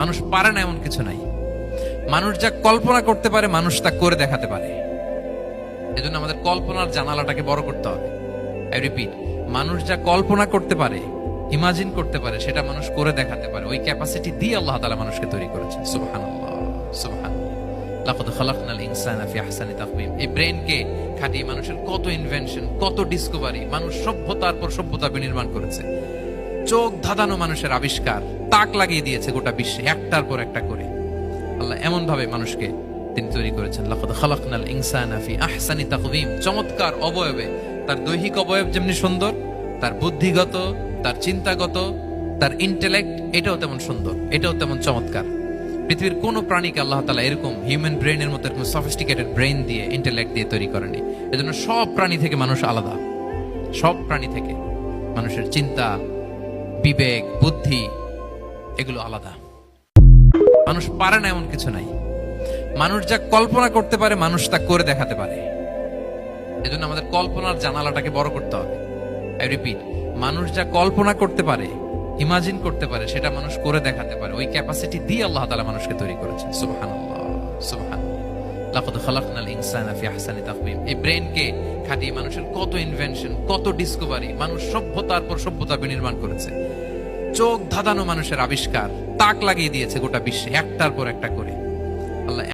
মানুষ পারে না এমন কিছু নাই। মানুষ যা কল্পনা করতে পারে মানুষ তা করে দেখাতে পারে। এজন্য আমাদের কল্পনার জানালাটাকে বড় করতে হবে। আই রিপিট, মানুষ যা কল্পনা করতে পারে, ইমাজিন করতে পারে, সেটা মানুষ করে দেখাতে পারে। ওই ক্যাপাসিটি দিয়ে আল্লাহ তাআলা মানুষকে তৈরি করেছেন। সুবহানাল্লাহ, সুবহানাল্লাহ। লাকাদ খালাকনাল ইনসানা ফি আহসানি তাকওয়িম। এই ব্রেনকে খাটিয়ে মানুষের কত ইনভেনশন, কত ডিসকভারি, মানুষ সভ্যতার পর সভ্যতা বিনির্মাণ করেছে। চোখ ধাঁধানো মানুষের আবিষ্কার, তাক লাগিয়ে দিয়েছে গোটা বিশ্বে একটার পর একটা করে। আল্লাহ এমন ভাবে মানুষকে তিনি তৈরি করেছেন। লাকাদ খালাকনাল ইনসানা ফি আহসানি তাকওয়িম। চমৎকার অবয়বে, তার দৈহিক অবয়ব যেমনি সুন্দর, তার বুদ্ধিগত, তার চিন্তাগত, তার ইন্টেলেক্ট এটাও তেমন সুন্দর, এটাও তেমন চমৎকার। পৃথিবীর কোন প্রাণীকে আল্লাহ তাআলা এরকম হিউম্যান ব্রেনের মতো এরকম সফিস্টিকেটেড ব্রেন দিয়ে, ইন্টেলেক্ট দিয়ে তৈরি করেনি। এজন্য সব প্রাণী থেকে মানুষ আলাদা। সব প্রাণী থেকে মানুষের চিন্তা, বিবেক, বুদ্ধি এগুলো আলাদা। মানুষ পারে না এমন কিছু নাই। মানুষ যা কল্পনা করতে পারে মানুষ তা করে দেখাতে পারে। এজন্য আমাদের কল্পনার জানালাটাকে বড় করতে হবে। আই রিপিট, মানুষ যা কল্পনা করতে পারে, ইমাজিন করতে পারে, সেটা মানুষ করে দেখাতে পারে। ওই ক্যাপাসিটি দিয়ে আল্লাহ তাআলা মানুষকে তৈরি করেছেন। সুবহানাল্লাহ, সুবহানাল্লাহ। লাকাদ খালাকনাল ইনসানা ফি আহসানি তাকওয়িম। এই ব্রেনকে খাটিয়ে মানুষের কত ইনভেনশন, কত ডিসকভারি, মানুষ সভ্যতার পর সভ্যতা বিনির্মাণ করেছে। চোখ ধাঁধানো মানুষের আবিষ্কার, তাক লাগিয়ে দিয়েছে গোটা বিশ্বে একটার পর একটা করে। আল্লাহ